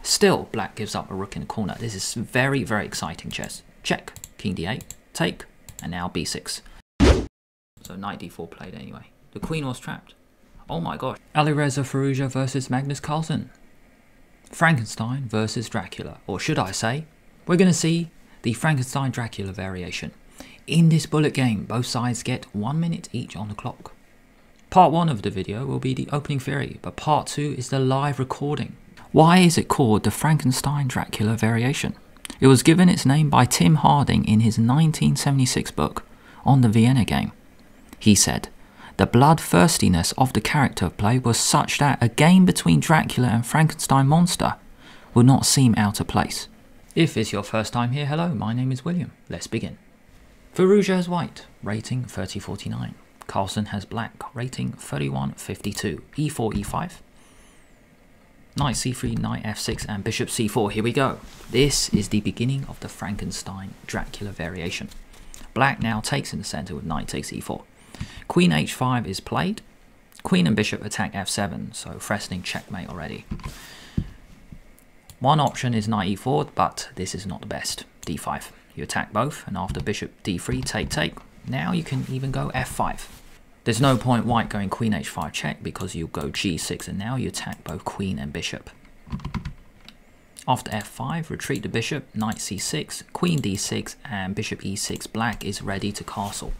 Still, black gives up a rook in the corner. This is very, very exciting chess. Check, king d8, take, and now b6. So knight d4 played anyway. The queen was trapped. Oh my gosh. Alireza Firouzja versus Magnus Carlsen. Frankenstein versus Dracula. Or should I say, we're going to see the Frankenstein-Dracula variation. In this bullet game, both sides get 1 minute each on the clock. Part 1 of the video will be the opening theory, but part 2 is the live recording. Why is it called the Frankenstein-Dracula variation? It was given its name by Tim Harding in his 1976 book on the Vienna Game. He said, "The bloodthirstiness of the character play was such that a game between Dracula and Frankenstein monster would not seem out of place." If it's your first time here, hello, my name is William. Let's begin. Firouzja has white, rating 3049. Carlsen has black, rating 3152. E4, E5. Knight c3, knight f6, and bishop c4. Here we go. This is the beginning of the Frankenstein-Dracula variation. Black now takes in the center with knight takes e4. Queen h5 is played. Queen and bishop attack f7, so threatening checkmate already. One option is knight e4, but this is not the best. d5. You attack both, and after bishop d3, take. Now you can even go f5. There's no point white going queen h5 check because you go g6, and now you attack both queen and bishop. After f5, retreat the bishop, knight c6, queen d6, and bishop e6. Black is ready to castle.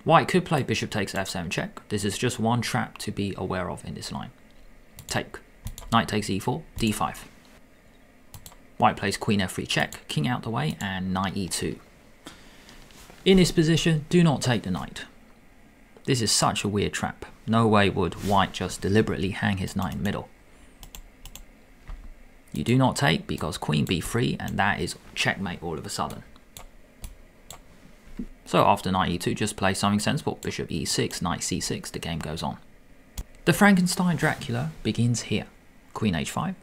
White could play bishop takes f7 check. This is just one trap to be aware of in this line. Take. Knight takes e4, d5. White plays queen f3 check, king out the way, and knight e2. In this position, do not take the knight. This is such a weird trap. No way would white just deliberately hang his knight in the middle. You do not take because queen b3, and that is checkmate all of a sudden. So after knight e2, just play something sensible. Bishop e6, knight c6, the game goes on. The Frankenstein-Dracula begins here. Queen h5.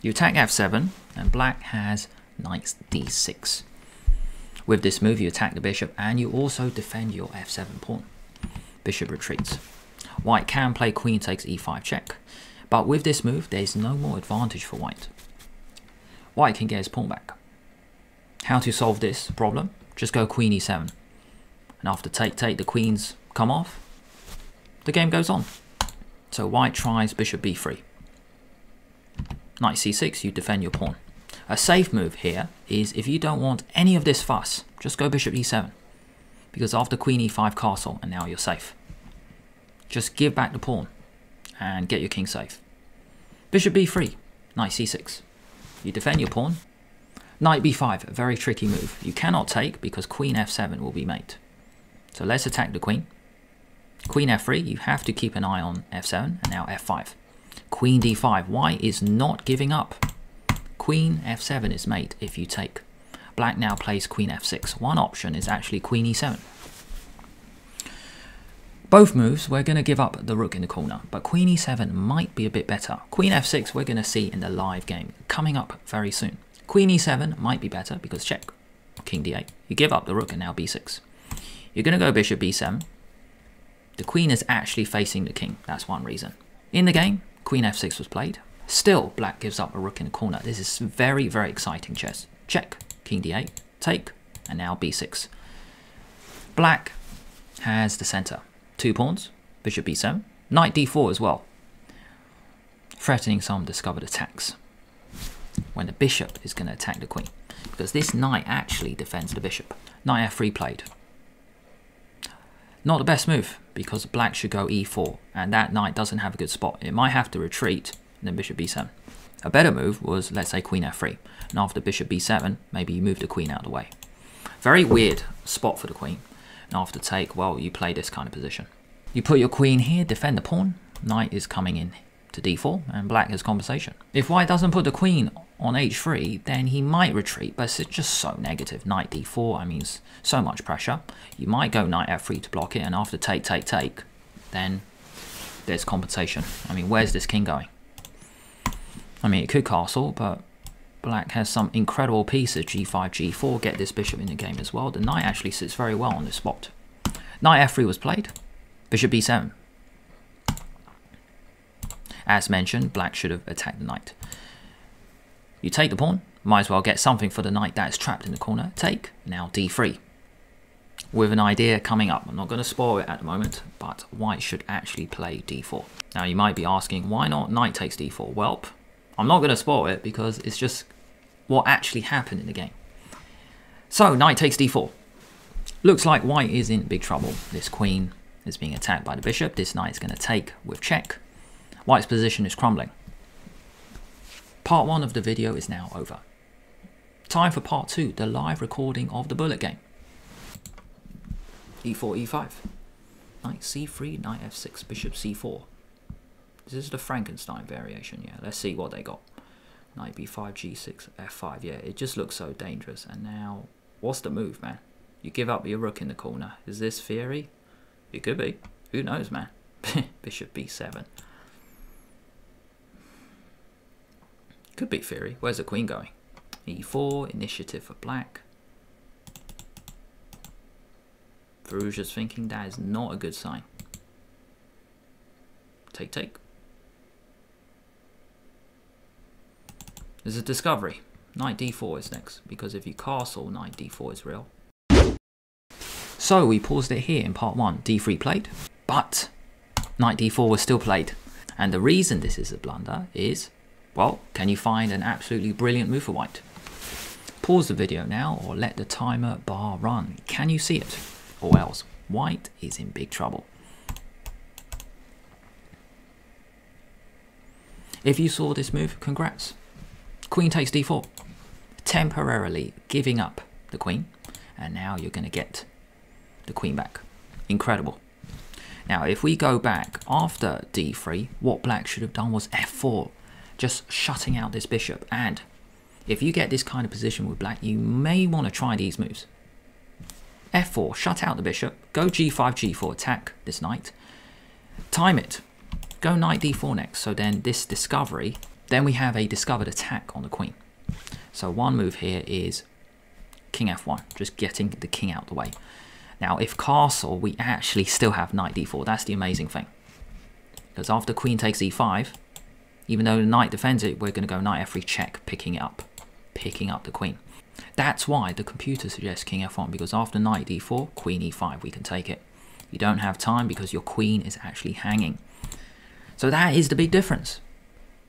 You attack f7, and black has knight d6. With this move, you attack the bishop, and you also defend your f7 pawn. Bishop retreats. White can play queen takes e5 check, but with this move, there is no more advantage for white. White can get his pawn back. How to solve this problem? Just go queen e7. And after take, the queens come off. The game goes on. So white tries bishop b3. Knight c6, you defend your pawn. A safe move here is if you don't want any of this fuss, just go bishop e7. Because after queen e5 castle, and now you're safe. Just give back the pawn and get your king safe. Bishop b3, knight c6. You defend your pawn. Knight b5, a very tricky move. You cannot take because queen f7 will be mate. So let's attack the queen. Queen f3, you have to keep an eye on f7, and now f5. Queen d5, white is not giving up. Queen f7 is mate if you take. Black now plays queen f6. One option is actually queen e7. Both moves, we're going to give up the rook in the corner, but queen e7 might be a bit better. Queen f6 we're going to see in the live game, coming up very soon. Queen e7 might be better because check. King d8. You give up the rook and now b6. You're going to go bishop b7. The queen is actually facing the king. That's one reason. In the game, queen f6 was played. Still, black gives up a rook in the corner. This is very, very exciting chess. Check. King d8. Take. And now b6. Black has the center. 2 pawns. Bishop b7. Knight d4 as well. Threatening some discovered attacks. When the bishop is going to attack the queen. Because this knight actually defends the bishop. Knight f3 played. Not the best move, because black should go e4, and that knight doesn't have a good spot. It might have to retreat, and then bishop b7. A better move was, let's say, queen f3, and after bishop b7, maybe you move the queen out of the way. Very weird spot for the queen, and after take, well, you play this kind of position. You put your queen here, defend the pawn, knight is coming in to d4, and black has compensation. If white doesn't put the queen on h3, then he might retreat, but it's just so negative. Knight d4, I mean, so much pressure. You might go knight f3 to block it, and after take, then there's compensation. I mean, where's this king going? I mean, it could castle, but black has some incredible pieces, g5, g4, get this bishop in the game as well. The knight actually sits very well on this spot. Knight f3 was played, bishop b7. As mentioned, black should have attacked the knight. You take the pawn, might as well get something for the knight that is trapped in the corner. Take, now d3. With an idea coming up. I'm not going to spoil it at the moment, but white should actually play d4. Now you might be asking, why not knight takes d4? Well, I'm not going to spoil it because it's just what actually happened in the game. So knight takes d4. Looks like white is in big trouble. This queen is being attacked by the bishop. This knight is going to take with check. White's position is crumbling. Part 1 of the video is now over. Time for part 2, the live recording of the bullet game. e4, e5. Knight c3, knight f6, bishop c4. This is the Frankenstein variation, yeah. Let's see what they got. Knight b5, g6, f5, yeah. It just looks so dangerous. And now, what's the move, man? You give up your rook in the corner. Is this theory? It could be. Who knows, man? Bishop b7. Could be theory. Where's the queen going? e4, initiative for black. Firouzja's thinking that is not a good sign. Take, take. There's a discovery. Knight d4 is next, because if you castle, knight d4 is real. So we paused it here in part 1. d3 played, but knight d4 was still played. And the reason this is a blunder is, well, can you find an absolutely brilliant move for white? Pause the video now or let the timer bar run. Can you see it? Or else, white is in big trouble. If you saw this move, congrats. Queen takes d4, temporarily giving up the queen, and now you're going to get the queen back. Incredible. Now, if we go back after d3, what black should have done was f4, just shutting out this bishop. And if you get this kind of position with black, you may want to try these moves. f4, shut out the bishop, go g5, g4, attack this knight, time it, go knight d4 next. So then this discovery, then we have a discovered attack on the queen. So one move here is king f1, just getting the king out the way. Now if castle, we actually still have knight d4. That's the amazing thing. Because after queen takes e5, even though the knight defends it, we're going to go knight f3 check, picking up the queen. That's why the computer suggests king f1, because after knight d4, queen e5, we can take it. You don't have time because your queen is actually hanging. So that is the big difference.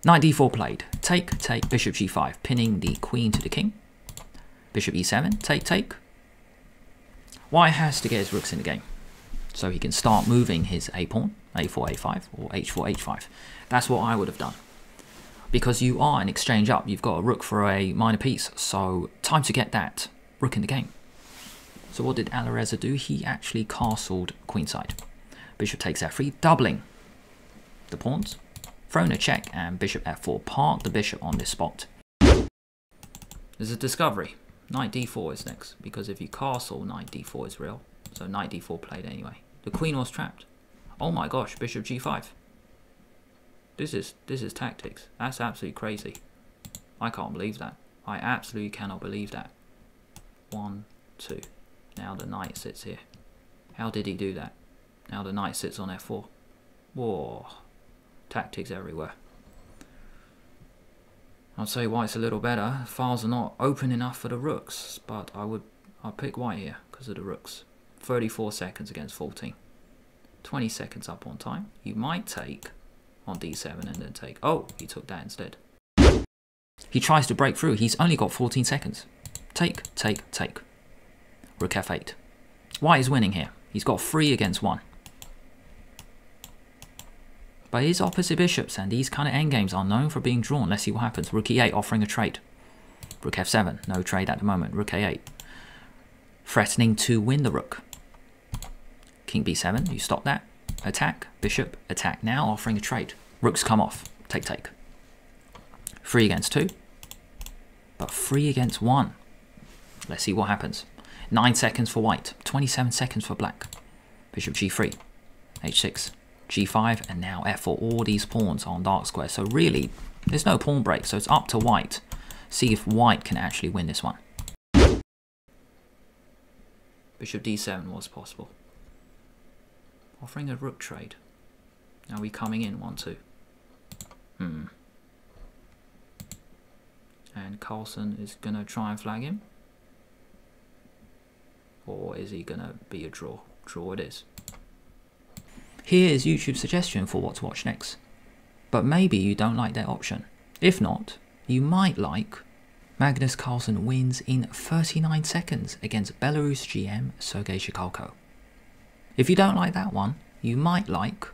Knight d4 played. Take, take, bishop g5, pinning the queen to the king. Bishop e7, take, take. White has to get his rooks in the game, so he can start moving his a-pawn, a4, a5, or h4, h5. That's what I would have done. Because you are in exchange up, you've got a rook for a minor piece, so time to get that rook in the game. So what did Alireza do? He actually castled queenside. Bishop takes f3, doubling the pawns. Thrown a check, and bishop f4. Park the bishop on this spot. There's a discovery. Knight d4 is next, because if you castle, knight d4 is real. So knight d4 played anyway. The queen was trapped. Oh my gosh, bishop g5. This is tactics. That's absolutely crazy. I can't believe that. I absolutely cannot believe that. 1, 2. Now the knight sits here. How did he do that? Now the knight sits on f4. Whoa. Tactics everywhere. I'd say white's a little better. Files are not open enough for the rooks, but I'll pick white here because of the rooks. 34 seconds against 14. 20 seconds up on time. You might take on d7 and then take. Oh, he took that instead. He tries to break through. He's only got 14 seconds. Take, take, take. Rook f8. White is winning here. He's got 3 against 1. But his opposite bishops and these kind of endgames are known for being drawn. Let's see what happens. Rook e8 offering a trade. Rook f7. No trade at the moment. Rook a8. Threatening to win the rook. King b7. You stop that. Attack. Bishop. Attack now. Offering a trade. Rooks come off. Take, take. 3 against 2. But 3 against 1. Let's see what happens. 9 seconds for white. 27 seconds for black. Bishop g3. h6. g5 and now f4. All these pawns are on dark square. So really, there's no pawn break. So it's up to white. See if white can actually win this one. Bishop d7 was possible. Offering a rook trade. Now we coming in 1, 2. And Carlsen is going to try and flag him. Or is he going to be a draw? Draw it is. Here is YouTube's suggestion for what to watch next. But maybe you don't like that option. If not, you might like Magnus Carlsen wins in 39 seconds against Belarus GM Sergei Shikalko. If you don't like that one, you might like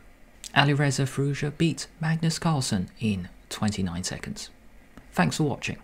Alireza Firouzja beats Magnus Carlsen in 29 seconds. Thanks for watching.